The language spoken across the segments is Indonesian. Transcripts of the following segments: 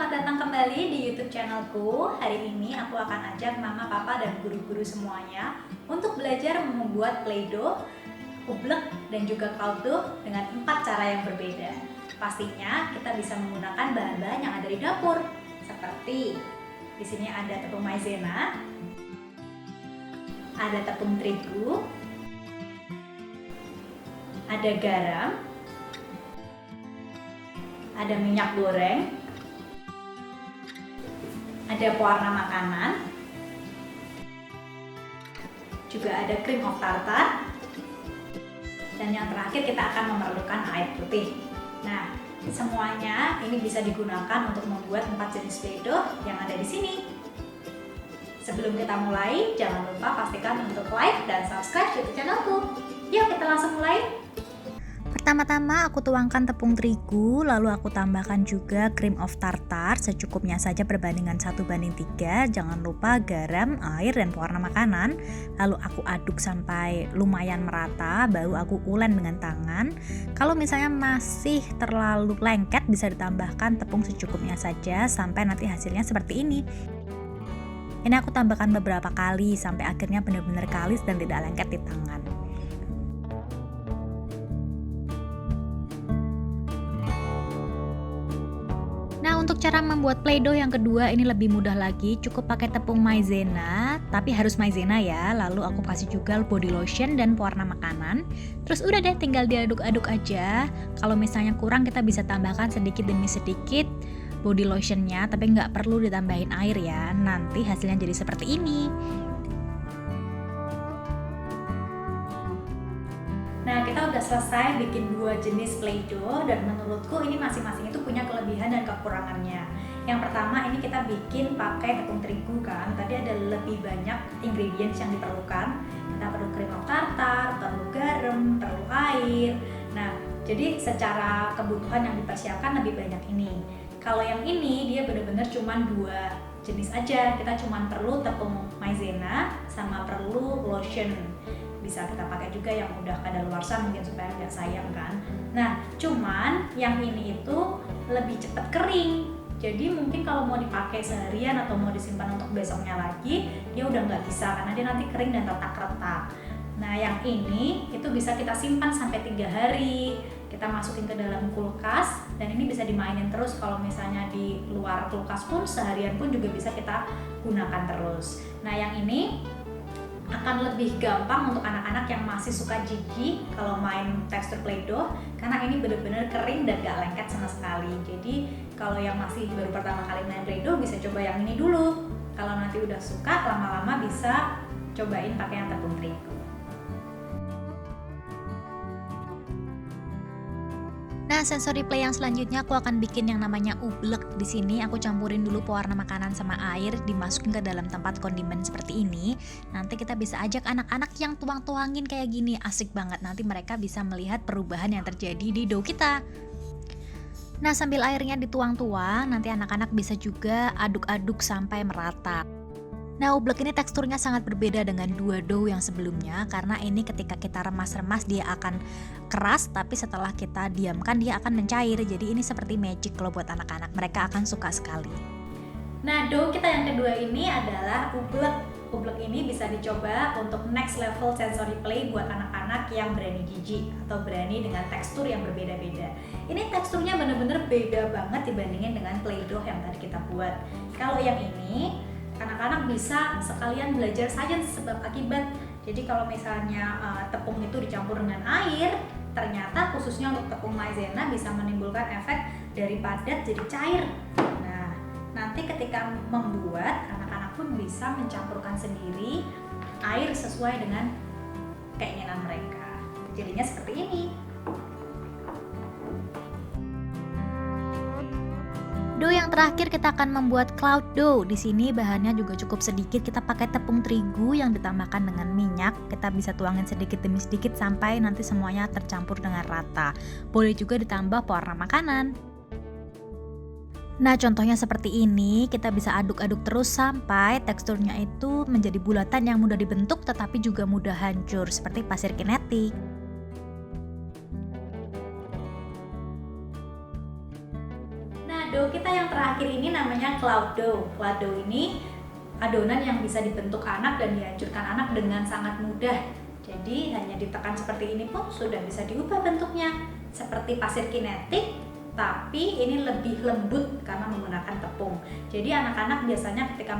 selamat datang kembali di YouTube channelku. Hari ini aku akan ajak mama, papa, dan guru-guru semuanya untuk belajar membuat Play-Doh, ublek, dan juga cloud dough dengan 4 cara yang berbeda. Pastinya kita bisa menggunakan bahan-bahan yang ada di dapur, seperti di sini ada tepung maizena, ada tepung terigu, ada garam, ada minyak goreng, ada pewarna makanan, juga ada cream of tartar, dan yang terakhir kita akan memerlukan air putih. Nah, semuanya ini bisa digunakan untuk membuat 4 jenis Play-Doh yang ada di sini. Sebelum kita mulai, jangan lupa pastikan untuk like dan subscribe YouTube channelku. Yuk kita langsung mulai. Pertama-tama aku tuangkan tepung terigu, lalu aku tambahkan juga cream of tartar secukupnya saja perbandingan 1:3. Jangan lupa garam, air, dan pewarna makanan. Lalu aku aduk sampai lumayan merata, baru aku ulen dengan tangan. Kalau misalnya masih terlalu lengket, bisa ditambahkan tepung secukupnya saja sampai nanti hasilnya seperti ini. Ini aku tambahkan beberapa kali sampai akhirnya benar-benar kalis dan tidak lengket di tangan. Nah, untuk cara membuat Play-Doh yang kedua ini lebih mudah lagi. Cukup pakai tepung maizena, tapi harus maizena ya. Lalu aku kasih juga body lotion dan pewarna makanan. Terus udah deh, tinggal diaduk-aduk aja. Kalau misalnya kurang, kita bisa tambahkan sedikit demi sedikit body lotionnya, tapi nggak perlu ditambahin air ya. Nanti hasilnya jadi seperti ini. Nah, kita udah selesai bikin 2 jenis Play-Doh, dan menurutku ini masing-masing itu punya kelebihan dan kekurangannya. Yang pertama, ini kita bikin pakai tepung terigu kan. Tadi ada lebih banyak ingredients yang diperlukan. Kita perlu cream of tartar, perlu garam, perlu air. Nah, jadi secara kebutuhan yang dipersiapkan lebih banyak ini. Kalau yang ini dia benar-benar cuma 2 jenis aja. Kita cuma perlu tepung maizena sama perlu lotion. Bisa kita pakai juga yang udah kadaluarsa mungkin supaya nggak sayang kan. Nah, cuman yang ini itu lebih cepat kering. Jadi mungkin kalau mau dipakai seharian atau mau disimpan untuk besoknya lagi, dia udah nggak bisa karena dia nanti kering dan retak-retak. Nah, yang ini itu bisa kita simpan sampai 3 hari. Kita masukin ke dalam kulkas dan ini bisa dimainin terus. Kalau misalnya di luar kulkas pun seharian pun juga bisa kita gunakan terus. Nah, yang ini akan lebih gampang untuk anak-anak yang masih suka jijik kalau main tekstur Play-Doh, karena ini benar-benar kering dan gak lengket sama sekali. Jadi kalau yang masih baru pertama kali main Play-Doh bisa coba yang ini dulu. Kalau nanti udah suka, lama-lama bisa cobain pakai yang tepung terigu. Nah, sensory play yang selanjutnya aku akan bikin yang namanya ublek. Di sini aku campurin dulu pewarna makanan sama air, dimasukin ke dalam tempat kondimen seperti ini. Nanti kita bisa ajak anak-anak yang tuang-tuangin kayak gini, asik banget. Nanti mereka bisa melihat perubahan yang terjadi di dough kita. Nah, sambil airnya dituang-tuang, nanti anak-anak bisa juga aduk-aduk sampai merata. Nah, ublek ini teksturnya sangat berbeda dengan 2 dough yang sebelumnya, karena ini ketika kita remas-remas dia akan keras, tapi setelah kita diamkan dia akan mencair. Jadi ini seperti magic kalau buat anak-anak, mereka akan suka sekali. Nah, dough kita yang kedua ini adalah ublek. Ublek ini bisa dicoba untuk next level sensory play buat anak-anak yang berani jijik atau berani dengan tekstur yang berbeda-beda. Ini teksturnya bener-bener beda banget dibandingin dengan Play-Doh yang tadi kita buat. Kalau yang ini anak-anak bisa sekalian belajar sains sebab akibat. Jadi kalau misalnya tepung itu dicampur dengan air, ternyata khususnya untuk tepung maizena bisa menimbulkan efek dari padat jadi cair. Nah, nanti ketika membuat, anak-anak pun bisa mencampurkan sendiri air sesuai dengan keinginan mereka. Jadinya seperti ini. Dough yang terakhir kita akan membuat cloud dough. Di sini bahannya juga cukup sedikit. Kita pakai tepung terigu yang ditambahkan dengan minyak. Kita bisa tuangin sedikit demi sedikit sampai nanti semuanya tercampur dengan rata. Boleh juga ditambah pewarna makanan. Nah, contohnya seperti ini. Kita bisa aduk-aduk terus sampai teksturnya itu menjadi bulatan yang mudah dibentuk tetapi juga mudah hancur seperti pasir kinetik. Nah, dough kita yang terakhir ini namanya cloud dough. Cloud dough ini adonan yang bisa dibentuk anak dan dihancurkan anak dengan sangat mudah. Jadi hanya ditekan seperti ini pun sudah bisa diubah bentuknya seperti pasir kinetik, tapi ini lebih lembut karena menggunakan tepung. Jadi anak-anak biasanya ketika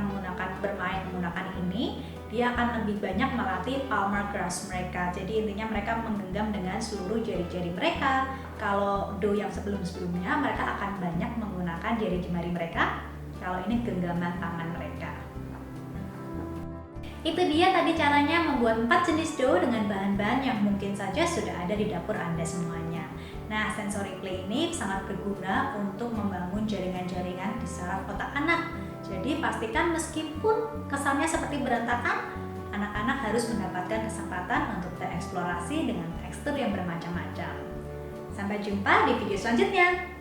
bermain menggunakan ini, dia akan lebih banyak melatih palmar grasp mereka. Jadi intinya mereka menggenggam dengan seluruh jari-jari mereka. Kalau dough yang sebelum-sebelumnya mereka akan banyak menggunakan jari jemari mereka. Kalau ini genggaman tangan mereka. Itu dia tadi caranya membuat 4 jenis dough dengan bahan-bahan yang mungkin saja sudah ada di dapur Anda semuanya. Nah, sensory play ini sangat berguna untuk membangun jaringan-jaringan di saraf otak anak. Jadi pastikan meskipun kesannya seperti berantakan, anak-anak harus mendapatkan kesempatan untuk bereksplorasi dengan tekstur yang bermacam-macam. Sampai jumpa di video selanjutnya.